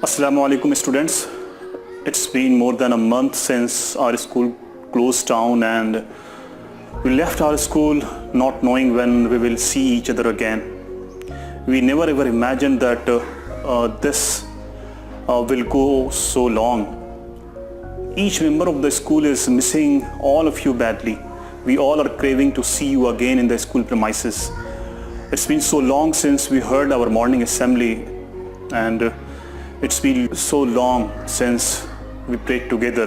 Assalamu alaikum students. It's been more than a month since our school closed down and we left our school not knowing when we will see each other again. We never ever imagined that this will go so long. Each member of the school is missing all of you badly. We all are craving to see you again in the school premises. It's been so long since we heard our morning assembly and it's been so long since we prayed together.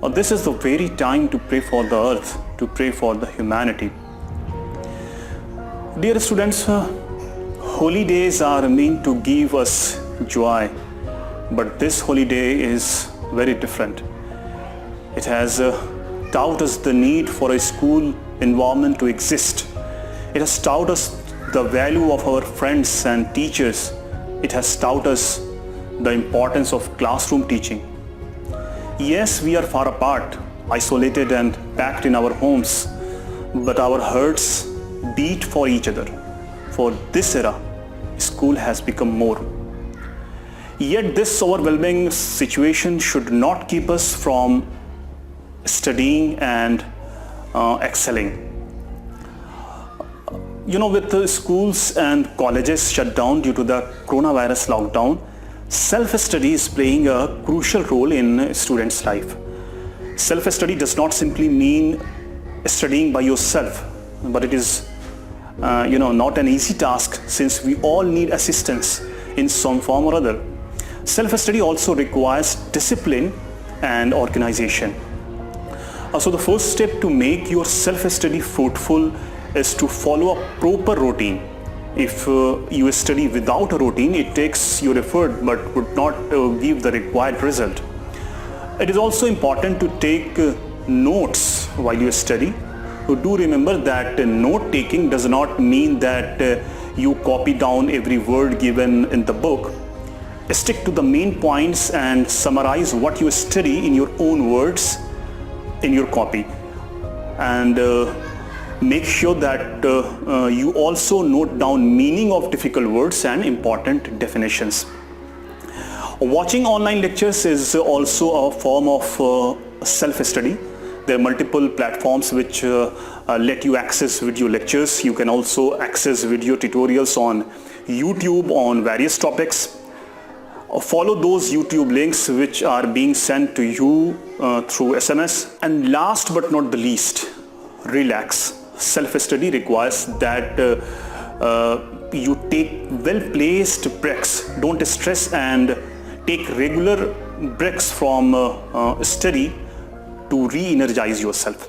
Or this is the very time to pray for the earth, to pray for the humanity. Dear students, holy days are meant to give us joy, but this holiday is very different. It has taught us the need for a school environment to exist. It has taught us the value of our friends and teachers. It has taught us the importance of classroom teaching. Yes, we are far apart, isolated and packed in our homes, but our hearts beat for each other. For this era, school has become more. Yet this overwhelming situation should not keep us from studying and excelling. With the schools and colleges shut down due to the coronavirus lockdown, self-study is playing a crucial role in students' life. Self-study does not simply mean studying by yourself, but it is not an easy task since we all need assistance in some form or other. Self-study also requires discipline and organization. So the first step to make your self-study fruitful is to follow a proper routine. If you study without a routine, it takes your effort but would not give the required result. It is also important to take notes while you study. Do remember that note taking does not mean that you copy down every word given in the book. Stick to the main points and summarize what you study in your own words in your copy. And make sure that you also note down meaning of difficult words and important definitions. Watching online lectures is also a form of self-study. There are multiple platforms which let you access video lectures. You can also access video tutorials on YouTube on various topics. Follow those YouTube links which are being sent to you through SMS. And last but not the least, relax. Self-study requires that you take well-placed breaks. Don't stress and take regular breaks from study to re-energize yourself.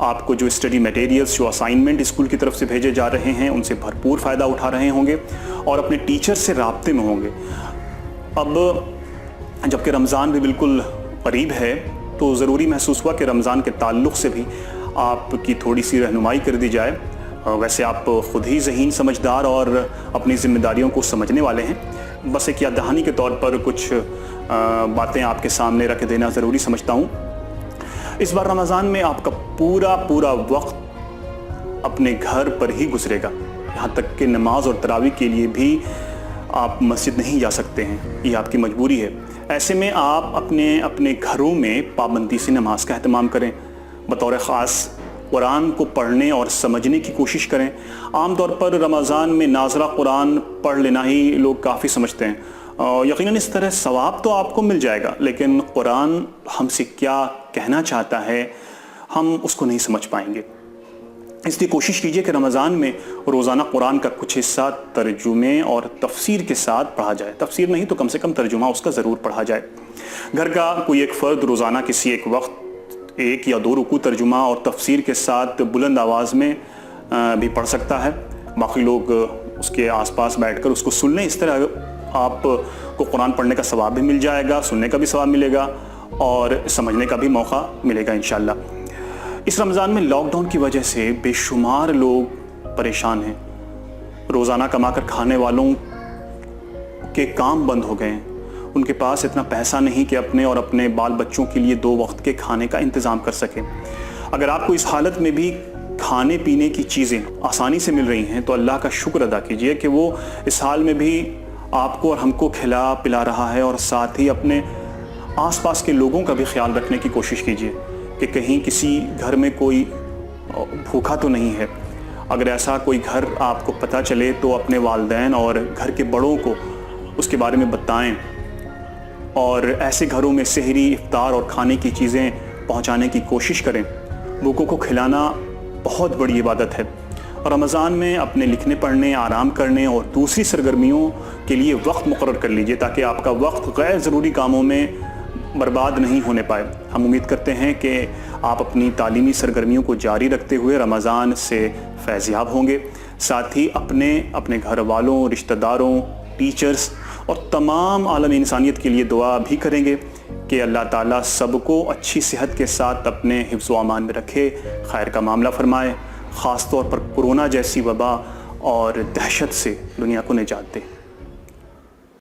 آپ کو جو study materials, جو assignment school کی طرف سے بھیجے جا رہے ہیں ان سے بھرپور فائدہ اٹھا رہے ہوں گے اور اپنے ٹیچر سے رابطے میں ہوں گے۔ اب جبکہ رمضان بھی بالکل قریب ہے تو ضروری محسوس ہوا کہ رمضان کے تعلق سے بھی آپ کی تھوڑی سی رہنمائی کر دی جائے۔ ویسے آپ خود ہی ذہین، سمجھدار اور اپنی ذمہ داریوں کو سمجھنے والے ہیں، بس ایک یاد دہانی کے طور پر کچھ باتیں آپ کے سامنے رکھ دینا ضروری سمجھتا ہوں۔ اس بار رمضان میں آپ کا پورا وقت اپنے گھر پر ہی گزرے گا، یہاں تک کہ نماز اور تراویح کے لیے بھی آپ مسجد نہیں جا سکتے ہیں، یہ آپ کی مجبوری ہے۔ ایسے میں آپ اپنے گھروں میں پابندی سے نماز کا اہتمام کریں، بطور خاص قرآن کو پڑھنے اور سمجھنے کی کوشش کریں۔ عام طور پر رمضان میں ناظرہ قرآن پڑھ لینا ہی لوگ کافی سمجھتے ہیں، یقیناً اس طرح ثواب تو آپ کو مل جائے گا، لیکن قرآن ہم سے کیا کہنا چاہتا ہے ہم اس کو نہیں سمجھ پائیں گے۔ اس لیے کوشش کیجئے کہ رمضان میں روزانہ قرآن کا کچھ حصہ ترجمے اور تفسیر کے ساتھ پڑھا جائے، تفسیر نہیں تو کم سے کم ترجمہ اس کا ضرور پڑھا جائے۔ گھر کا کوئی ایک فرد روزانہ کسی ایک وقت 1 یا 2 رکوع ترجمہ اور تفسیر کے ساتھ بلند آواز میں بھی پڑھ سکتا ہے، باقی لوگ اس کے آس پاس بیٹھ کر اس کو سن لیں۔ اس طرح آپ کو قرآن پڑھنے کا ثواب بھی مل جائے گا، سننے کا بھی ثواب ملے گا اور سمجھنے کا بھی موقع ملے گا انشاءاللہ۔ اس رمضان میں لاک ڈاؤن کی وجہ سے بے شمار لوگ پریشان ہیں، روزانہ کما کر کھانے والوں کے کام بند ہو گئے ہیں، ان کے پاس اتنا پیسہ نہیں کہ اپنے اور اپنے بال بچوں کے لیے 2 وقت کے کھانے کا انتظام کر سکیں۔ اگر آپ کو اس حالت میں بھی کھانے پینے کی چیزیں آسانی سے مل رہی ہیں تو اللہ کا شکر ادا کیجئے کہ وہ اس حال میں بھی آپ کو اور ہم کو کھلا پلا رہا ہے، اور ساتھ ہی اپنے آس پاس کے لوگوں کا بھی خیال رکھنے کی کوشش کیجئے کہ کہیں کسی گھر میں کوئی بھوکا تو نہیں ہے۔ اگر ایسا کوئی گھر آپ کو پتہ چلے تو اپنے والدین اور گھر کے بڑوں کو اس کے بارے میں بتائیں، اور ایسے گھروں میں سحری، افطار اور کھانے کی چیزیں پہنچانے کی کوشش کریں۔ بھوکوں کو کھلانا بہت بڑی عبادت ہے۔ رمضان میں اپنے لکھنے، پڑھنے، آرام کرنے اور دوسری سرگرمیوں کے لیے وقت مقرر کر لیجئے تاکہ آپ کا وقت غیر ضروری کاموں میں برباد نہیں ہونے پائے۔ ہم امید کرتے ہیں کہ آپ اپنی تعلیمی سرگرمیوں کو جاری رکھتے ہوئے رمضان سے فیض یاب ہوں گے، ساتھ ہی اپنے گھر والوں، رشتہ داروں، ٹیچرز اور تمام عالم انسانیت کے لیے دعا بھی کریں گے کہ اللہ تعالیٰ سب کو اچھی صحت کے ساتھ اپنے حفظ و امان میں رکھے، خیر کا معاملہ فرمائے، خاص طور پر کورونا جیسی وبا اور دہشت سے دنیا کو نجات دے۔